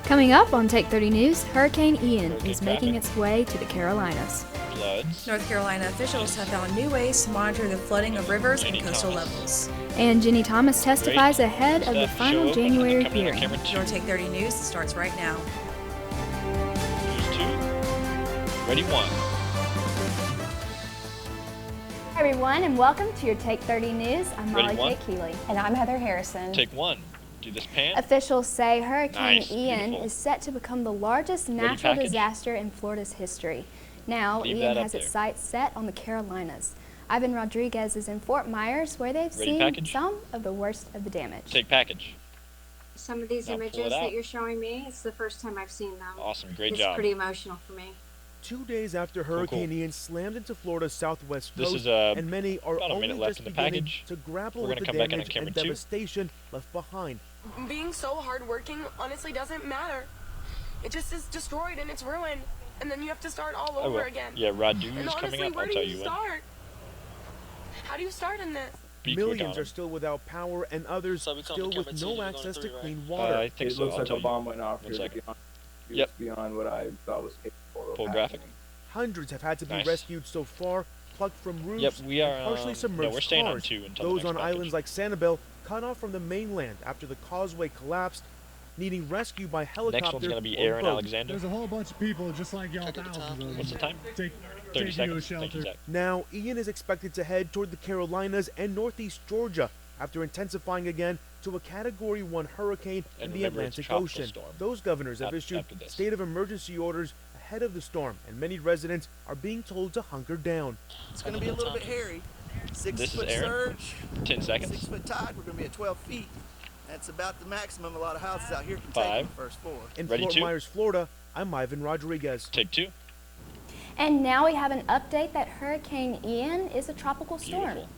Coming up on Take 30 News, Hurricane Ian is making its way to the Carolinas. Floods. North Carolina officials have found new ways to monitor the flooding of rivers and coastal levels. And Jenny Thomas testifies ahead of the final January hearing. Your Take 30 News starts right now. News 2. Ready 1. Hi everyone, and welcome to your Take 30 News. I'm Ready, MolliKate Keehley. And I'm Heather Harrison. Take 1. Do this pan. Officials say Hurricane Nice, Ian beautiful. is set to become the largest natural package? disaster in Florida's history. Now, Leave Ian that up has its there. sights set on the Carolinas. Ivan Rodriguez is in Fort Myers, where they've Ready, seen package? some of the worst of the damage. Take package. Some of these Now pull it images out. that you're showing me, it's the first time I've seen them. Awesome. Great It's job. pretty emotional for me. 2 days after Hurricane Ian slammed into Florida's southwest This coast, is and many are about a only minute left just in the beginning package. to grapple We're with gonna the come back in on damage camera and 2. devastation left behind. Being so hardworking honestly doesn't matter. It just is destroyed and it's ruined, and then you have to start all I over will. again. Yeah, And Radu's honestly, coming up. where I'll do tell you you when. start? How do you start in this? Be quick on Millions them. are still without power, and others So we come still to with camera two, no you're going access to through, right? clean water. I think It so. looks I'll like tell a you. bomb went off One here. second. It's beyond what I thought was capable of Full happening. graphic. Hundreds have had to be Nice. rescued so far, plucked from roofs Yep, we are. and partially submerged no, we're staying cars. on 2 until Those the on next islands like Sanibel cut off from the mainland after the causeway collapsed, needing rescue by helicopter Next one's gonna be or Aaron boat. Alexander. There's a whole bunch of people just like y'all, Check at the thousands top. of them. What's the time? Take 30 you to a seconds. Thank you, shelter. Zach. Now, Ian is expected to head toward the Carolinas and northeast Georgia after intensifying again to a Category 1 hurricane And in the remember, it's a Atlantic tropical Ocean. storm. Those governors have issued after this. state of emergency orders ahead of the storm, and many residents are being told to hunker down. It's going to be a little bit hairy. This is 6-foot Aaron. surge, 10 seconds. 6-foot tide. We're going to be at 12 feet. That's about the maximum a lot of houses out here can 5. take on the first floor. In Ready, Fort 2? Myers, Florida, I'm Ivan Rodriguez. Take 2. And now we have an update that Hurricane Ian is a tropical storm. Beautiful.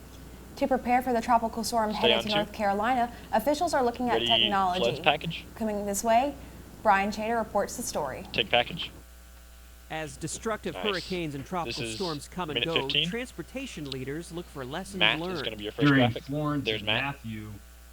To prepare for the tropical storm Stay headed on to 2. North Carolina, officials are looking at Ready, technology. floods package. Coming this way, Brian Chater reports the story. Take package. As destructive Nice. hurricanes and tropical This is storms come and minute go, 15. transportation leaders look for lessons Matt learned. is going to be your first During graphic. Florence There's and Matt. Matthew,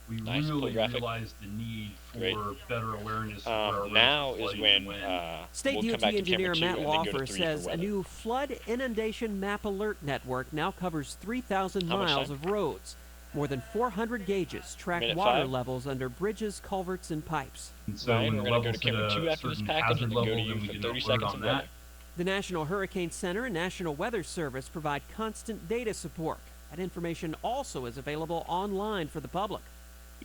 we Nice, full really graphic. realized the need for Great. better awareness of where our roads Now are is flooding when and State we'll come DOT back to engineer camera 2 Matt and then go to Lawfer 3 says for a weather. new flood inundation map alert network now covers 3,000 How much miles time? of roads. More than 400 gauges track Minute water 5. levels under bridges, culverts, and pipes. And so Ryan, when we're the going to go levels to camera hit 2 a after this certain package hazard and then go level, to you then we for get 30 an alert seconds on of that. weather. The National Hurricane Center and National Weather Service provide constant data support. That information also is available online for the public.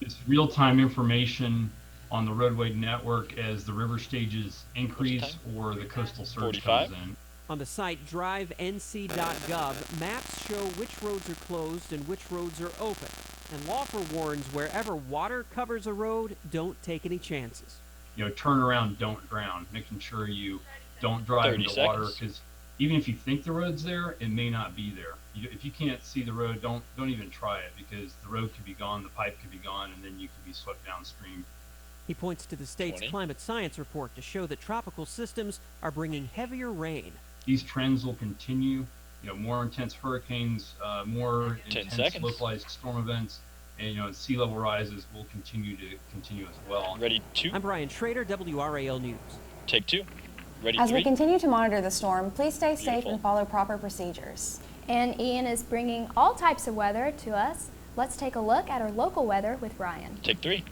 It's real-time information on the roadway network as the river stages increase or the coastal surge 45. comes in. On the site drivenc.gov, maps show which roads are closed and which roads are open. And Lawfer warns wherever water covers a road, don't take any chances. You know, turn around, don't drown, making sure you don't drive 30 into water, seconds. because even if you think the road's there, it may not be there. If you can't see the road, don't even try it, because the road could be gone, the pipe could be gone, and then you could be swept downstream. He points to the state's 20. climate science report to show that tropical systems are bringing heavier rain. These trends will continue. You know, more intense hurricanes, more 10 intense seconds. localized storm events, and sea level rises will continue as well. Ready 2. I'm Brian Schrader, WRAL News. Take 2. Ready As 3. we continue to monitor the storm, please stay safe Beautiful. and follow proper procedures. And Ian is bringing all types of weather to us. Let's take a look at our local weather with Ryan. Take 3.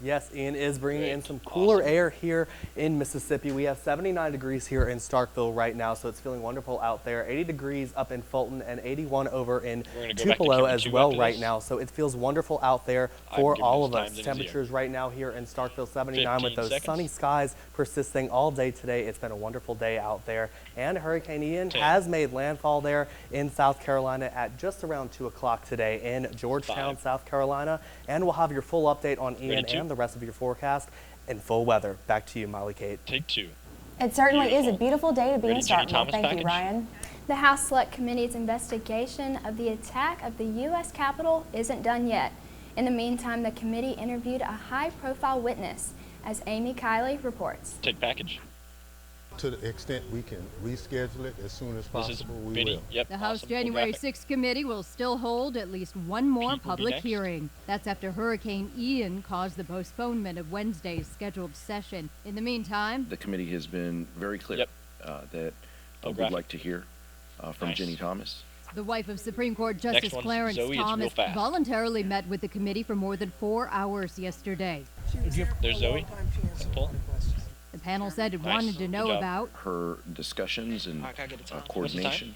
Yes, Ian is bringing Great. in some cooler Awesome. air here in Mississippi. We have 79 degrees here in Starkville right now, so it's feeling wonderful out there. 80 degrees up in Fulton and 81 over in We're gonna go back to Tupelo camera as 2 well after right this. now. So it feels wonderful out there I've for given all those of times us. in his ear. Temperatures right now here in Starkville, 79 with 15 those seconds. sunny skies persisting all day today. It's been a wonderful day out there. And Hurricane Ian 10. has made landfall there in South Carolina at just around 2 o'clock today in Georgetown, 5. South Carolina. And we'll have your full update on Ian Ready, 2. and the rest of your forecast in full weather. Back to you, MolliKate. Take 2. It certainly is a Beautiful. beautiful day to be Ready, in Jenny Starkville. Thomas Thank you, package? Ryan. The House Select Committee's investigation of the attack of the U.S. Capitol isn't done yet. In the meantime, the committee interviewed a high-profile witness, as Amy Keehley reports. Take package. To the extent we can reschedule it as soon as This is possible, we Benny. will. Yep. The House awesome. January Graphic. 6th committee will still hold at least one more Pete will be public next. hearing. That's after Hurricane Ian caused the postponement of Wednesday's scheduled session. In the meantime, The committee has been very clear that we'd graphic. like to hear from Nice. Jenny Thomas. the wife of Supreme Court Justice one's Clarence Zoe. It's real Thomas fast. voluntarily met with the committee for more than 4 hours yesterday. There's Zoe. Pull. The panel said it Nice. wanted to know Good job. about Her discussions and coordination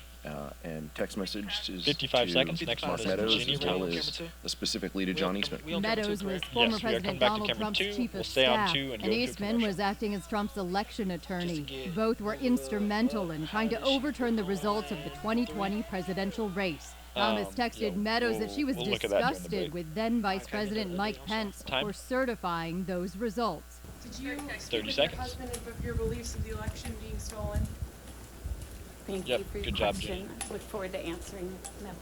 and text messages 55 to seconds. Next one Mark is Meadows Virginia as well Ray. as specifically to John Eastman. Meadows was former Yes, we are President coming back to Donald camera Trump's 2. chief We'll of stay on staff, 2 and and go to Eastman commercial. was acting as Trump's election attorney. Both were instrumental in trying to overturn the results of the 2020 presidential race. Thomas texted Meadows that she was we'll look at that during the disgusted break. with then Vice President Mike Pence Time. for certifying those results. Did you 30 speak with your seconds. husband of your beliefs of the election being stolen? Thank Yep, you for your good job, question. Jenny. I look forward to answering members.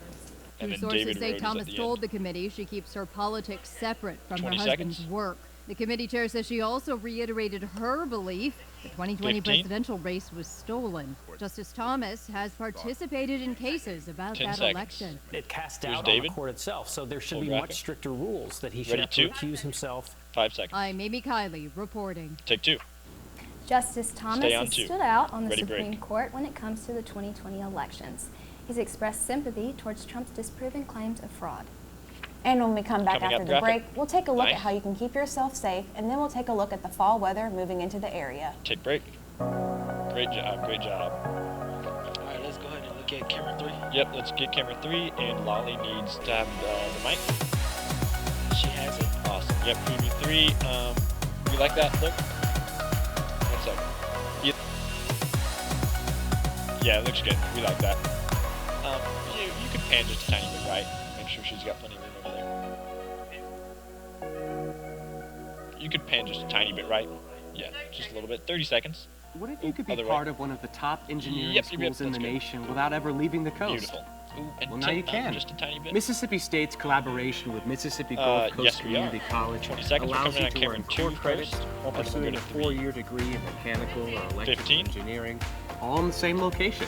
And Two then sources David say Rhodes at Thomas the told end. the committee she keeps her politics separate from her 20 husband's seconds. work. The committee chair says she also reiterated her belief the 2020 15. presidential race was stolen. Justice Thomas has participated in cases about 10 that seconds. election. It cast Here's doubt on David. the court itself, so there should Full be graphic. much stricter rules that he should Ready, have to two? accuse himself. 5 seconds. I'm Amy Kiley reporting. Take 2. Justice Thomas Stay on has 2. stood out on the Ready, Supreme break. Court when it comes to the 2020 elections. He's expressed sympathy towards Trump's disproven claims of fraud. And when we come back Coming after up the graphic. break, we'll take a look Nice. at how you can keep yourself safe, and then we'll take a look at the fall weather moving into the area. Take break. Great job. Great job. All right, let's go ahead and look at camera 3. Yep, let's get camera 3, and Lolly needs to have the mic. She has it. Awesome. Yep, preview 3. You like that look? 1 second. Yeah, it looks good. We like that. You can pan just a tiny bit, right? Make sure she's got plenty of room over there. You could pan just a tiny bit, right? Yeah, just a little bit. 30 seconds. What if you could be other way. part of one of the top engineering Yep, schools in that's the good. nation without ever leaving the coast? Beautiful. Ooh, and Well, now you tilt down can. just a tiny bit. Mississippi State's collaboration with Mississippi Gulf Coast yes, we are. Community College 20 seconds. We're allows coming you on to camera earn 2 core credits first, while and then we'll pursuing go a to 3. 4-year degree in mechanical or electrical 15. engineering, all in the same location.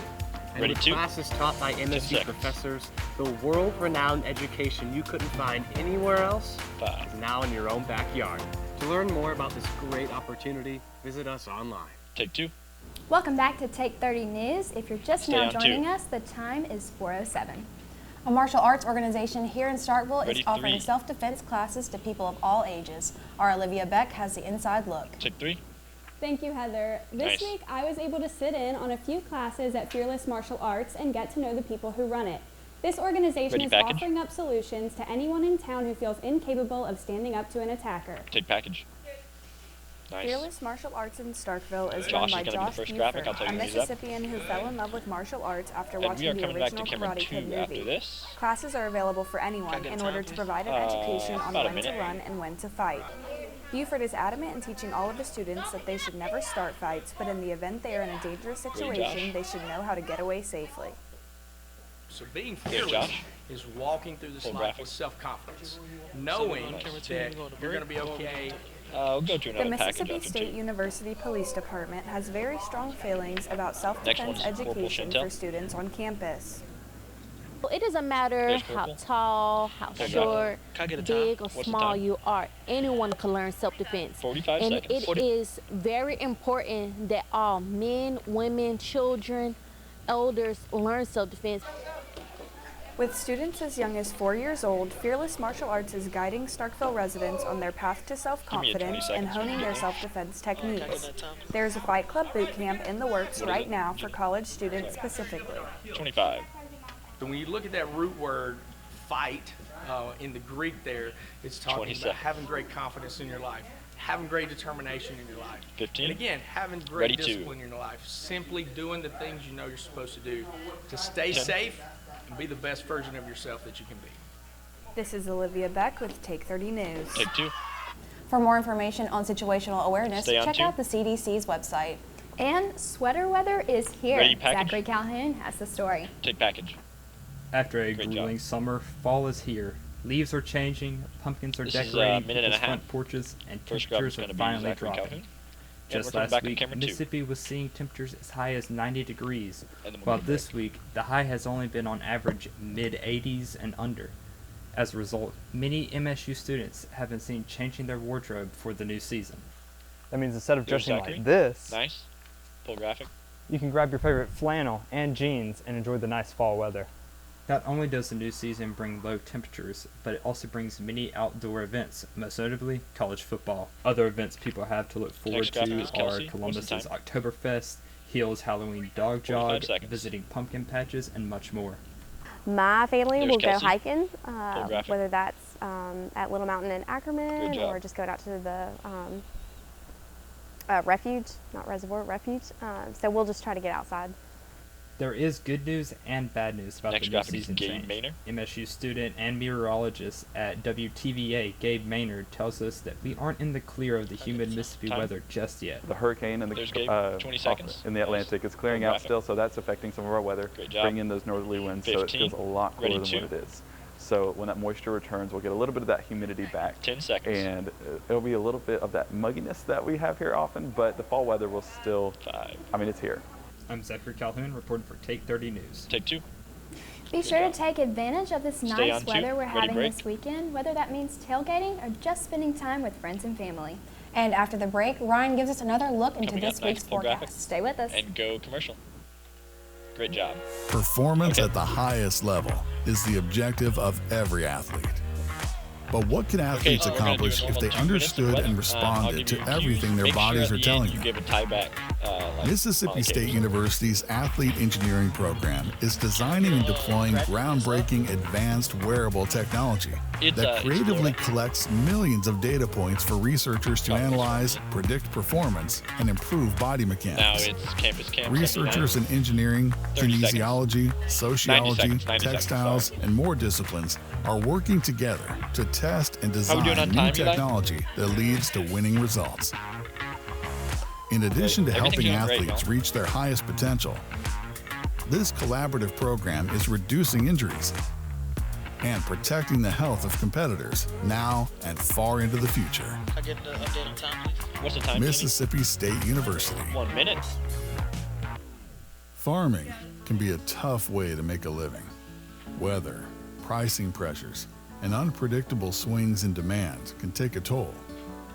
And Ready, with 2. classes taught by 10 MSU seconds. professors, the world-renowned education you couldn't find anywhere else 5. is now in your own backyard. To learn more about this great opportunity, visit us online. Take 2. Welcome back to Take 30 News. If you're just Stay now on 2. joining us, the time is 4:07. A martial arts organization here in Starkville Ready, is offering 3. self-defense classes to people of all ages. Our Olivia Beck has the inside look. Take 3. Thank you, Heather. This Nice. week, I was able to sit in on a few classes at Fearless Martial Arts and get to know the people who run it. This organization Ready, is package? offering up solutions to anyone in town who feels incapable of standing up to an attacker. Take package. Nice. Fearless Martial Arts in Starkville is Josh run is by gonna be the Josh first Buford, graphic. I'll tell a you when he's up. Mississippian who fell in love with martial arts after And we watching are the coming back to original camera Karate 2 Kid after movie. this. Classes are available for anyone in order to provide an education on about a when to minute. run and when to fight. Buford is adamant in teaching all of his students that they should never start fights, but in the event they are in a dangerous Josh. situation, they should know how to get away safely. So being There's fearless Josh. is walking through this Full life graphic. with self-confidence, knowing that you're going to be okay. We'll go to The another package Mississippi after State 2. University Police Department has very strong feelings about self-defense one's Corporal education Chantel. for students on campus. Well, it doesn't matter There's how Corporal. tall, how There's short, Can I get a big, time? or What's the small time? you are. Anyone can learn self-defense. 45 and seconds. it is very important that all men, women, children, elders learn self-defense. With students as young as 4 years old, Fearless Martial Arts is guiding Starkville residents on their path to self-confidence and honing their self-defense techniques. There is a Fight Club boot camp in the works right now for college students specifically. 25. So when you look at that root word, fight, in the Greek there, it's 20 talking about seconds. having great confidence in your life, having great determination in your life. 15. And again, having Ready, great 2. discipline in your life, simply doing the things you know you're supposed to do to stay 10. safe and be the best version of yourself that you can be. This is Olivia Beck with Take 30 News. Take 2. For more information on situational awareness, Stay on check 2. out the CDC's website. And sweater weather is here. Ready, package? Zachary Calhoun has the story. Take package. After a Great grueling job. summer, fall is here. Leaves are changing, pumpkins are This is a decorating minute and a people's front half. porches, and First grab is temperatures going are to be finally Zachary dropping. Calhoun. Just coming last back on week, camera 2. Mississippi was seeing temperatures as high as 90 degrees, And then we'll while go this week, the high has only been on average mid-80s and under. As a result, many MSU students have been seen changing their wardrobe for the new season. That means instead of There's dressing Zachary. like this, Nice. Full graphic. you can grab your favorite flannel and jeans and enjoy the nice fall weather. Not only does the new season bring low temperatures, but it also brings many outdoor events, most notably college football. Other events people have to look forward Next graphic to is are Kelsey. What's Columbus's the time? Oktoberfest, Hill's Halloween Dog 45 Jog, seconds. visiting pumpkin patches, and much more. My family There's will Kelsey. go hiking, Full graphic. whether that's at Little Mountain in Good Ackerman job. or just going out to the refuge, not reservoir, refuge. So we'll just try to get outside. There is good news and bad news about Next the new graphic is season Gabe change. Maynard. MSU student and meteorologist at WTVA, Gabe Maynard, tells us that we aren't in the clear of the humid Mississippi Time. weather just yet. The hurricane in There's the Gabe, 20 seconds. in the Atlantic is clearing Full out graphic. still, so that's affecting some of our weather, Great job. bringing in those northerly winds, so it 15. feels a lot Ready cooler than what to. it is. So when that moisture returns, we'll get a little bit of that humidity back. 10 seconds. And it'll be a little bit of that mugginess that we have here often, but the fall weather will still, 5. I mean, it's here. I'm Zachary Calhoun, reporting for Take 30 News. Take 2. Be sure to take advantage of this Stay nice on 2. weather we're Ready, having break. this weekend, whether that means tailgating or just spending time with friends and family. And after the break, Ryan gives us another look into Coming this up, nice week's full graphic. forecast. Stay with us. And go commercial. Great job. Performance at the highest level is the objective of every athlete. But what can athletes so we're gonna do a accomplish if normal they 2 minutes of understood weather. and I'll responded give to you cues. everything their Make sure bodies at are the telling end them? you give a tie back, like Mississippi MoliKate State would. University's Athlete Engineering program is designing and deploying groundbreaking advanced wearable technology It's that creatively collects millions of data points for researchers to analyze, predict performance, and improve body Now mechanics. it's Campus Camp. Researchers in engineering, 30 seconds. kinesiology, sociology, 90 seconds, textiles, and more disciplines are working together to test and How we design doing on new time, Eli? technology that leads to winning results. In addition to Everything's helping doing great, athletes y'all. reach their highest potential, this collaborative program is reducing injuries and protecting the health of competitors now and far into the future. I get the update on time, please. What's the time? Mississippi State University. 1 minute. Farming can be a tough way to make a living. Weather, pricing pressures, and unpredictable swings in demand can take a toll,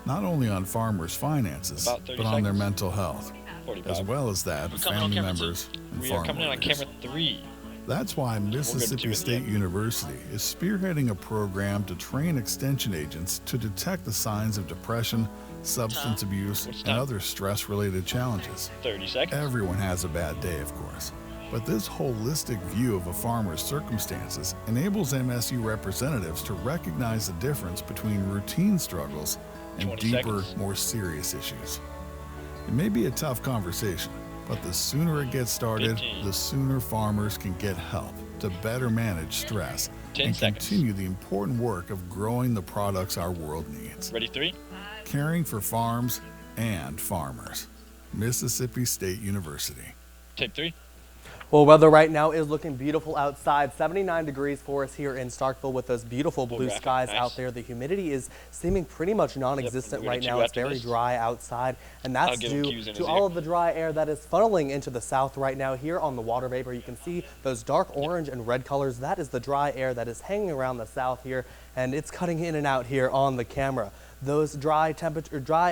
not only on farmers' finances, About 30 but on their seconds. mental health, 45. as well as that We're of coming on family camera 2. members and We are farm coming in on workers. camera 3. That's why good Mississippi too at the State end. University is spearheading a program to train extension agents to detect the signs of depression, substance abuse, and time? other stress-related challenges. 30 seconds. Everyone has a bad day, of course. But this holistic view of a farmer's circumstances enables MSU representatives to recognize the difference between routine struggles and 20 deeper, seconds. more serious issues. It may be a tough conversation, but the sooner it gets started, 15. the sooner farmers can get help to better manage stress 10 and seconds. continue the important work of growing the products our world needs. Ready, 3. Caring for farms and farmers. Mississippi State University. Take 3. Well, weather right now is looking beautiful outside. 79 degrees for us here in Starkville with those beautiful blue graphic, skies nice. out there. The humidity is seeming pretty much non-existent we're right gonna now. do It's after very this. dry outside, and I'll that's give him due cues in to his all ear. of the dry air that is funneling into the south right now. Here on the water vapor, you can see those dark orange and red colors. That is the dry air that is hanging around the south here, and it's cutting in and out here on the camera. Those dry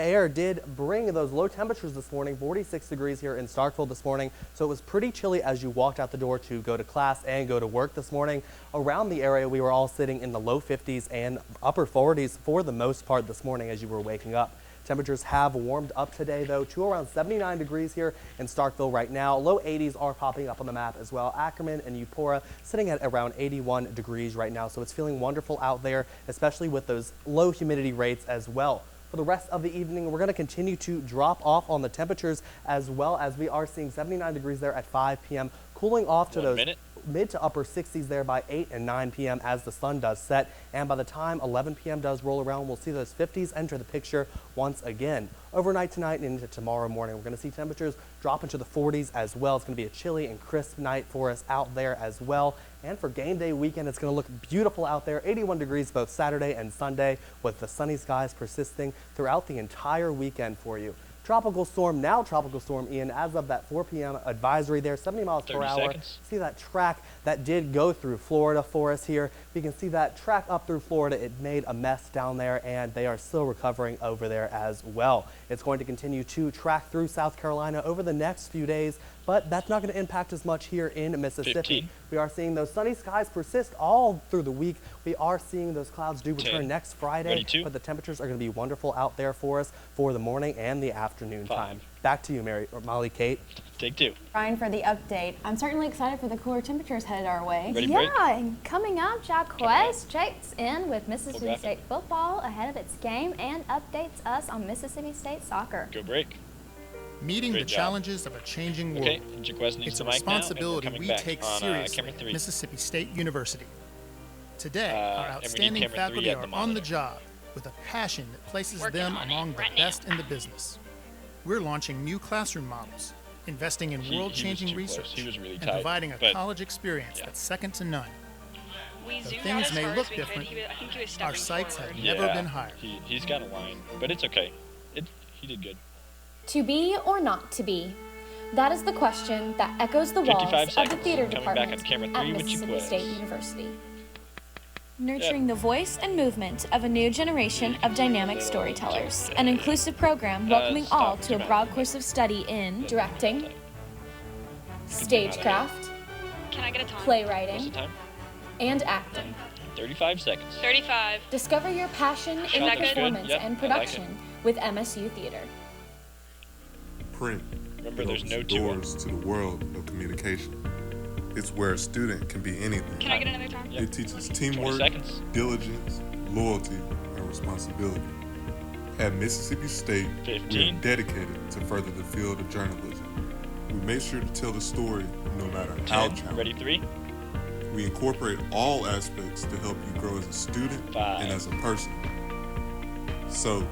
air did bring those low temperatures this morning, 46 degrees here in Starkville this morning. So it was pretty chilly as you walked out the door to go to class and go to work this morning. Around the area, we were all sitting in the low 50s and upper 40s for the most part this morning as you were waking up. Temperatures have warmed up today, though, to around 79 degrees here in Starkville right now. Low 80s are popping up on the map as well. Ackerman and Eupora sitting at around 81 degrees right now, so it's feeling wonderful out there, especially with those low humidity rates as well. For the rest of the evening, we're going to continue to drop off on the temperatures as well as we are seeing 79 degrees there at 5 p.m., cooling off to 1 those minute. mid to upper 60s there by 8 and 9 p.m. as the sun does set. And by the time 11 p.m. does roll around, we'll see those 50s enter the picture once again. Overnight tonight and into tomorrow morning, we're going to see temperatures drop into the 40s as well. It's going to be a chilly and crisp night for us out there as well. And for game day weekend, it's going to look beautiful out there. 81 degrees both Saturday and Sunday with the sunny skies persisting throughout the entire weekend for you. Tropical storm, now tropical storm Ian, as of that 4 p.m. advisory there, 70 miles per 30 hour. seconds. See that track that did go through Florida for us here. You can see that track up through Florida. It made a mess down there, and they are still recovering over there as well. It's going to continue to track through South Carolina over the next few days, but that's not going to impact as much here in Mississippi. 15. We are seeing those sunny skies persist all through the week. We are seeing those clouds do return 10. next Friday, Ready, 2. but the temperatures are going to be wonderful out there for us for the morning and the afternoon 5. time. Back to you, MolliKate. Take 2. Ryan for the update. I'm certainly excited for the cooler temperatures headed our way. Ready, break. Yeah, and coming up, Jacquez checks in with Mississippi graphic. State football ahead of its game and updates us on Mississippi State soccer. Go break. Meeting Great the job. challenges of a changing world. Okay, Jacquez needs It's the a mic now, and we're responsibility coming we back take on, seriously camera at 3. Mississippi State University. Today, our And we need outstanding camera 3 faculty at are the on the monitor. job with a passion that places Working them on it among the right best in the business. We're launching new classroom models, investing in He was world-changing too close. research, He was really and tight, providing a but- college experience yeah. that's second to none. We Though zoomed out things as may far look as we could. different, I think he was our stepping sights have forward. never been higher. He's got a line, but it's okay. He did good. To be or not to be? That is the question that echoes the walls 55 of the seconds. theater Coming back department on camera at 3 with Mississippi Jacquez. State University. Nurturing the voice and movement of a new generation of dynamic storytellers. An inclusive program welcoming all to a broad course of study in Directing, stagecraft, Can I get a time? What's the playwriting, time? and acting. 35 seconds. 35. Discover your passion in Shot looks good. performance Yep, and I like it. production with MSU Theater. Print Remember, there's opens no the 2. doors to the world of communication. It's where a student can be anything. Can I get another time? It teaches 20 teamwork, seconds. diligence, loyalty, and responsibility. At Mississippi State, we are 15. dedicated to further the field of journalism. We make sure to tell the story no matter how 10. challenging. Ready, 3. We incorporate all aspects to help you grow as a student 5. and as a person. So,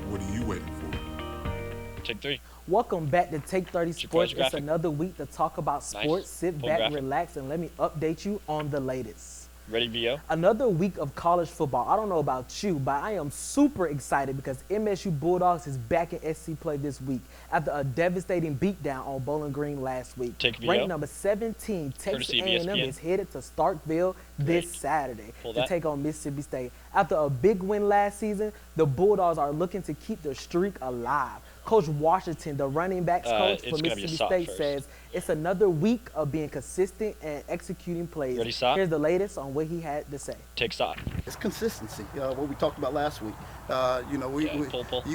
what are you waiting for? Take 3. Welcome back to Take 30 Sports. It's graphic. another week to talk about sports. Sit Full back, graphic. relax, and let me update you on the latest. Ready, VO. Another week of college football. I don't know about you, but I am super excited because MSU Bulldogs is back in SC play this week after a devastating beatdown on Bowling Green last week. Take VO. Ranked number 17, Texas Courtesy of A&M ESPN. is headed to Starkville this Great. Saturday Pull to that. take on Mississippi State. After a big win last season, the Bulldogs are looking to keep the streak alive. Coach Washington, the running backs coach it's for gonna be a Mississippi sock State, first. says it's another week of being consistent and executing plays. Ready, sock? Here's the latest on what he had to say. Take sock. It's consistency, what we talked about last week.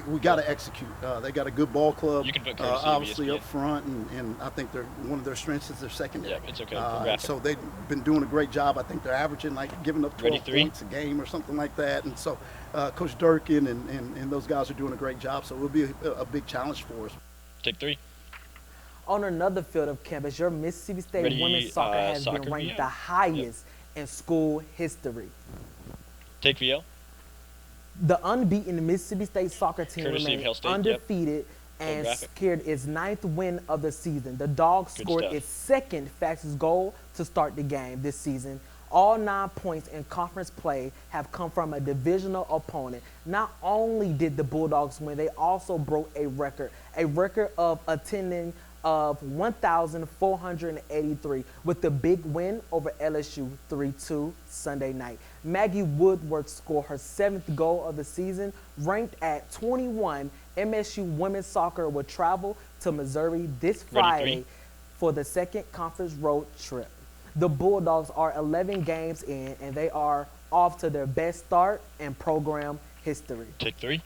We got to execute. They got a good ball club, You can put courtesy of obviously ESPN. up front, and I think one of their strengths is their secondary. Yep, it's okay. Pull graphic. So they've been doing a great job. I think they're averaging giving up 12 Ready, 3. points a game or something like that. And so Coach Durkin and those guys are doing a great job. So it will be a big challenge for us. Take 3. On another field of campus, your Mississippi State Ready, women's soccer has soccer, been ranked yeah. the highest in school history. Take VO. The unbeaten Mississippi State soccer team Courtesy of remained Hail State, yep. undefeated and graphic. secured its 9th win of the season. The Dogs Good scored stuff. its 2nd fastest goal to start the game this season. All 9 points in conference play have come from a divisional opponent. Not only did the Bulldogs win, they also broke a record of attending of 1,483 with the big win over LSU 3-2 Sunday night. Maggie Woodward scored her 7th goal of the season. Ranked at 21, MSU women's soccer will travel to Missouri this Friday for the 2nd conference road trip. The Bulldogs are 11 games in, and they are off to their best start in program history. Take 3.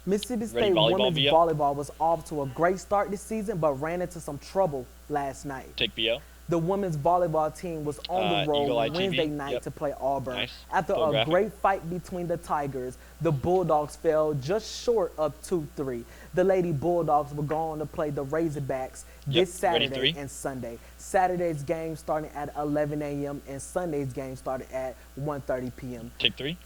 Mississippi Ready, State volleyball, women's VO? volleyball was off to a great start this season, but ran into some trouble last night. Take VO. The women's volleyball team was on the road Eagle Eye TV. Wednesday night Yep. to play Auburn. Nice. After Full a graphic. great fight between the Tigers, the Bulldogs fell just short of 2-3. The Lady Bulldogs will go on to play the Razorbacks this Ready, Saturday 3. and Sunday. Saturday's game starting at 11 a.m. and Sunday's game started at 1:30 p.m. Take 3.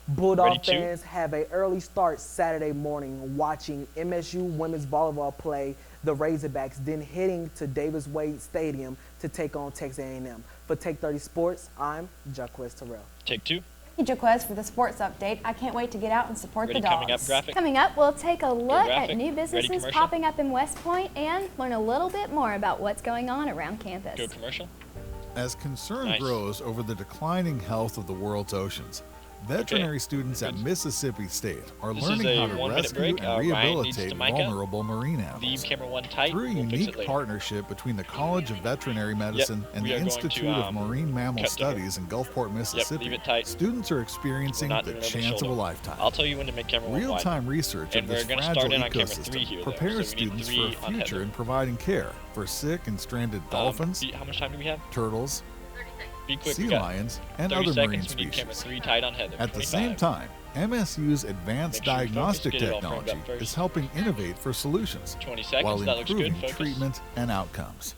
Bulldog Ready, 2. fans have an early start Saturday morning watching MSU women's volleyball play the Razorbacks, then heading to Davis Wade Stadium to take on Texas A&M. For Take 30 Sports, I'm Jacquez Terrell. Take 2. Jacquez for the sports update. I can't wait to get out and support the dogs. Coming up, we'll take a look at graphic. new Ready, businesses commercial? popping up in West Point and learn a little bit more about what's going on around campus. Go commercial. As concern Nice. grows over the declining health of the world's oceans, veterinary students at Mississippi State are This is learning a how to 1-minute rescue break. and Ryan needs rehabilitate to mic up. vulnerable marine Leave animals. camera 1 tight. Through a We'll fix it unique later. partnership between the College of Veterinary Medicine and we the are going Institute to, of Marine Mammal cut to her. Studies in Gulfport, Mississippi, leave it tight. students are experiencing We're not the doing it over the chance of a shoulder. lifetime. I'll tell you when to make camera 1 wide. Real-time research And of this we're gonna fragile start in on camera 3 ecosystem here, though, prepares so we need students for 3 a on future Heather. in providing care for sick and stranded dolphins, How much time do we have? turtles, Be quick. sea we got lions, and 30 other marine seconds. We need camera species. 3 tight on Heather. At the 25. same time, MSU's advanced Make sure you focus, diagnostic get it all framed technology up first. is helping innovate for solutions 20 seconds, while that looks good, improving focus. treatment and outcomes.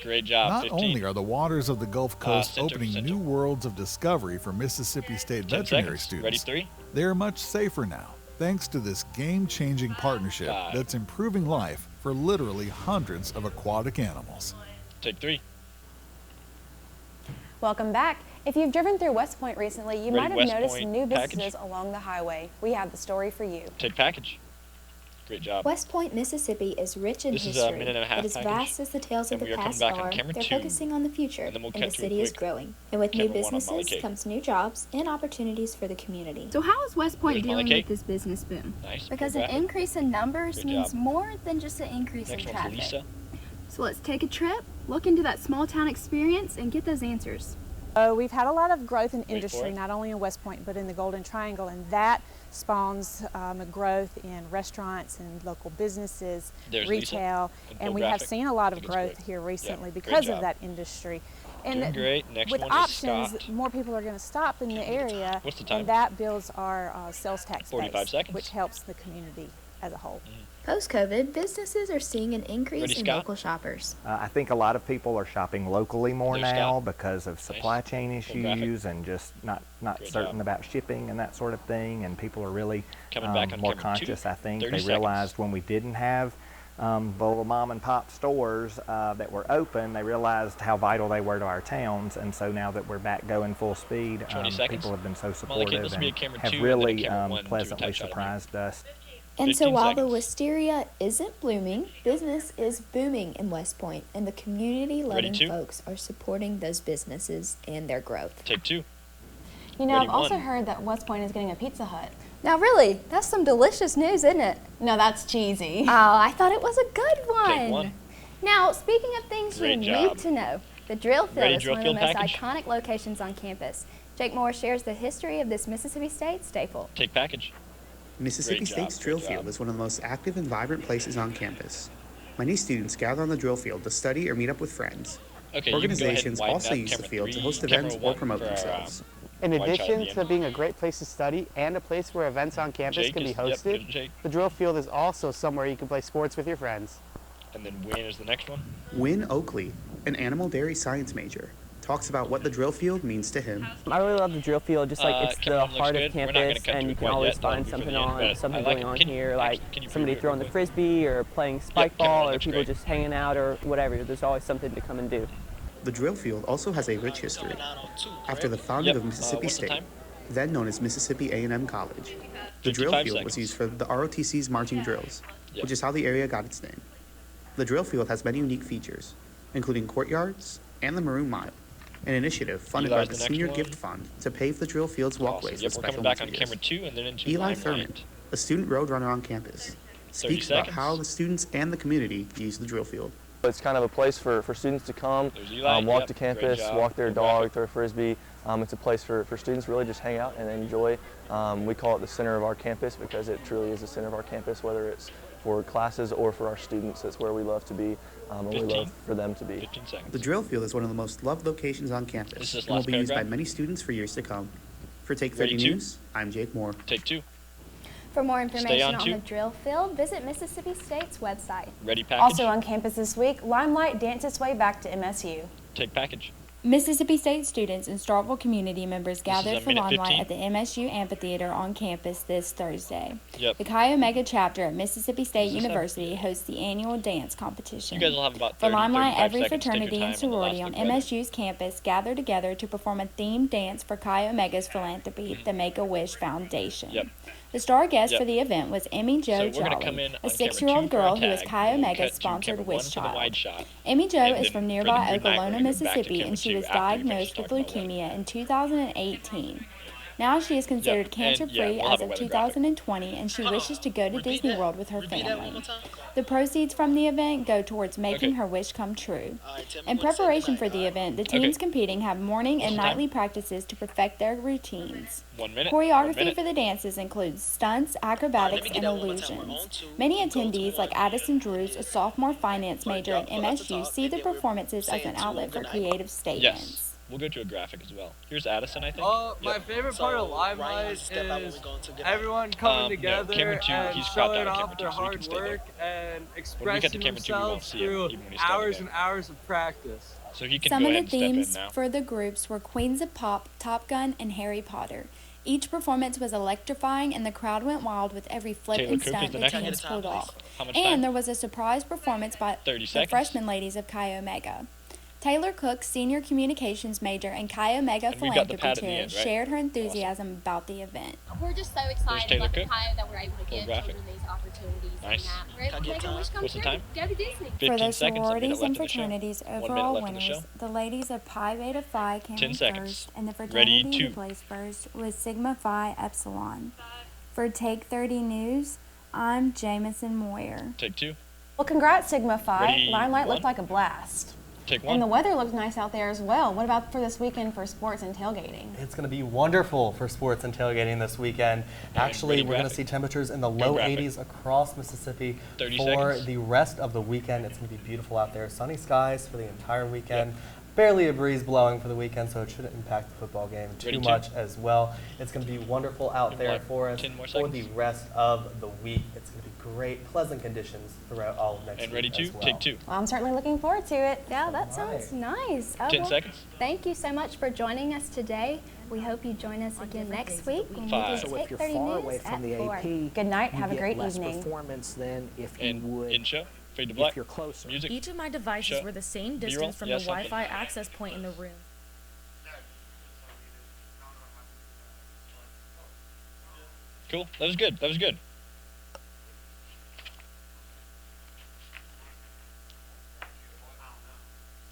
Great job. Not 15. only are the waters of the Gulf Coast center, opening center. new worlds of discovery for Mississippi State 10 veterinary seconds. Ready, students, 3. they are much safer now thanks to this game-changing partnership 5. that's improving life for literally hundreds of aquatic animals. Take 3. Welcome back. If you've driven through West Point recently, you Ready, might have West noticed Point new package? businesses along the highway. We have the story for you. Take package. Great job. West Point, Mississippi is rich in This is a history, minute and a half but as package. vast as the tales of And the we are coming past back on are, camera they're 2. focusing on the future, And then we'll and cut the to a city is quick growing. And with new camera 1 on businesses MolliKate. comes new jobs and opportunities for the community. So how is West Point There's dealing MolliKate. with this business boom? Nice. Because Go an graphic. increase in numbers Good means job. more than just an increase Next in one's traffic. Lisa. So let's take a trip, look into that small town experience, and get those answers. We've had a lot of growth in for industry, it. not only in West Point, but in the Golden Triangle, and that spawns a growth in restaurants and local businesses, There's Lisa. retail, And and full we have graphic. seen a lot of I think it's growth great. here recently Yeah, great because of job. that industry. Doing And great. Next with one options, is Scott. more people are going to stop in the area, What's the time? and that builds our sales tax 45 base, seconds. which helps the community as a whole. Post-COVID, businesses are seeing an increase Ready, in Scott? local shoppers. I think a lot of people are shopping locally more There's now Scott. because of supply chain Full graphic. issues and just not Great certain job. about shipping and that sort of thing. And people are really Coming back on more camera 2. conscious. I think 30 they seconds. realized when we didn't have the little mom and pop stores that were open, they realized how vital they were to our towns. And so now that we're back going full speed, 20 seconds. people have been so MolliKate, supportive this will be a and camera have 2 and then a really camera 1 to a pleasantly tight shot of me. surprised us. And so 15 while the seconds. wisteria isn't blooming, business is booming in West Point, and the community-loving Ready, 2? folks are supporting those businesses and their growth. Take 2. You know, Ready, I've also 1. heard that West Point is getting a Pizza Hut. Now really, that's some delicious news, isn't it? No, that's cheesy. Oh, I thought it was a good one. Take 1. Now, speaking of things Great you job. need to know, the drill field Ready, is drill one of the field most package? iconic locations on campus. Jake Moore shares the history of this Mississippi State staple. Take package. Mississippi Great job, State's drill great field job. is one of the most active and vibrant places on campus. Many students gather on the drill field to study or meet up with friends. Okay, you can go ahead and Organizations widen also that use the camera field to 3, host camera events or 1 promote for our, themselves. In wide shot at addition the to end. being a great place to study and a place where events on campus Jake can be is- yep, hosted, Jake. the drill field is also somewhere you can play sports with your friends. And then Win is the next one. Win Oakley, an animal dairy science major, talks about what the drill field means to him. I really love the drill field, just like it's camera the one looks heart good. of We're not gonna campus, cut to and it you can quite always yet. That'll find be for something the end, on, but something I like going it. on Can you- here, like can you somebody preview it throwing real the quick? frisbee or playing spike camera one ball, or looks people great. just hanging out or whatever. There's always something to come and do. The drill field also has a rich history. After the founding Yep. of Mississippi What's the State, time? then known as Mississippi A&M College, the drill 55 field was seconds. used for the ROTC's marching drills, Yep. which is how the area got its name. The drill field has many unique features, including courtyards and the Maroon Mile, an initiative funded by Eli's the the next Senior one. Gift Fund to pave the drill field's walkways Awesome. Yep, with we're special coming back on materials. camera 2 and then into Eli Limelight. Thurman, a student roadrunner on campus, 30 speaks about seconds. how the students and the community use the drill field. It's kind of a place for students to come, Eli. walk Yep, to great campus, job. walk their Good dog, graphic. throw a frisbee. It's a place for students really just hang out and enjoy. We call it the center of our campus because it truly is the center of our campus, whether it's for classes or for our students. That's where we love to be, and we 15. love for them to be. 15 seconds. The drill field is one of the most loved locations on campus This is and will last be used by paragraph. many students for years to come. For Take Ready, 30 two? News, I'm Jake Moore. Take 2. For more information on on two. the drill field, visit Mississippi State's website. Ready package. Also on campus this week, Limelight danced its way back to MSU. Take package. Mississippi State students and Starkville community members is gathered a for minute limelight 15. at the MSU Amphitheater on campus this Thursday. Yep. The Chi Omega chapter at Mississippi State Is this University hosts the annual dance competition. You guys will have about For 30, limelight, 35 every seconds to take your fraternity and time on the sorority last on look weather. MSU's campus gather together to perform a themed dance for Chi Omega's philanthropy, the Make-A-Wish Foundation. Yep. The star guest Yep. for the event was Emmy Jo So we're gonna come Jolly, in a on 6-year-old camera 2 girl for our who is tag, Chi and we'll Omega's cut to sponsored camera wish 1 for the child. wide shot. Emmy Jo And is then from for the nearby Good Night, we're Okolona, gonna go back to Mississippi, camera and she 2 was after we finish diagnosed with talking about weather. leukemia in 2018. Now she is considered Yep, and cancer-free yeah, we'll as have a of weather 2020, and she wishes to go to Disney World with her Repeat that one family. more time. The proceeds from the event go towards making Okay. her wish come true. All right, tell me In when to say preparation goodnight, for the all right? event, the Okay. teams competing have morning and What's the time? nightly practices to perfect their routines. 1 minute. Choreography for the dances includes stunts, acrobatics, get and that one more time. We're on illusions. to Many go to attendees, like one. Addison Drews, a sophomore finance major at y'all pull out the MSU, top, see and the then we're performances as saying an two outlet for goodnight. creative statements. Yes. We'll go to a graphic as well. Here's Addison, I think. My Yep. favorite part of Limelight is everyone coming together camera 2, and he's cropped showing out on off camera 2, their so we can hard stay there. work and When we cut expressing to camera 2, we won't themselves see him through even when he's standing hours there. and hours of practice. So he can Some go of ahead the and step in themes now. for the groups were Queens of Pop, Top Gun, and Harry Potter. Each performance was electrifying, and the crowd went wild with every flip Taylor and Cook is stunt the the next teams one. pulled off. How much And time? there was a surprise performance by 30 the seconds. freshman ladies of Chi Omega. Taylor Cook, senior communications major and Chi Omega And we've got the philanthropy pad at the chair, end, right? shared her enthusiasm about the event. We're just so There's excited Taylor about the Cook. Chi that we're able to Full give graphic. children these opportunities. Nice. And that we're able to make a wish come What's the true. time? Go to Disney. 15 For the seconds, a minute sororities left and in the show. fraternities 1 minute overall left in the winners, show. the ladies of Pi Beta Phi came 10 in seconds. first, and the Ready, fraternity two. who placed first was Sigma Phi Epsilon. For Take 30 News, I'm Jamison Moyer. Take 2. Well, congrats, Sigma Phi. Ready, Limelight one. looked like a blast. Take 1. And the weather looked nice out there as well. What about for this weekend for sports and tailgating? It's going to be wonderful for sports and tailgating this weekend. Actually, ready we're going to graphic. see temperatures in the Go low graphic. 80s across Mississippi 30 for seconds. the rest of the weekend. It's going to be beautiful out there. Sunny skies for the entire weekend. Barely a breeze blowing for the weekend, so it shouldn't impact the football game too Ready, two. much as well. It's going to be wonderful out And there what, for us 10 more for the seconds? rest of the week. It's going to be great, pleasant conditions throughout all of next And week ready, 2. as well. Take 2. Well, I'm certainly looking forward to it. Yeah, that sounds nice. Oh, 10 well, seconds. Thank you so much for joining us today. We hope you join us again next week when we 5. do So Take if you're 30 far News away from at the 4. AP, Good night. you Have a get great less evening. performance than if you And would in show. Fade to black. if you're closer. Music. Each of my devices Shut. were the same B-roll? distance from Yeah, the something. Wi-Fi access point in the room. Cool. That was good. That was good.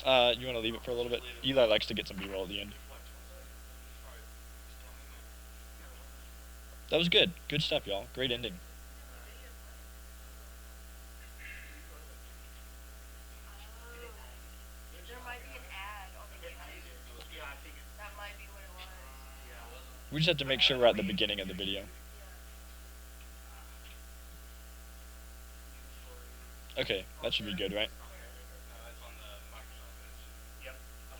You want to leave it for a little bit? Eli likes to get some B-roll at the end. That was good. Good stuff, y'all. Great ending. We just have to make sure we're at the beginning of the video. Okay, that should be good, right?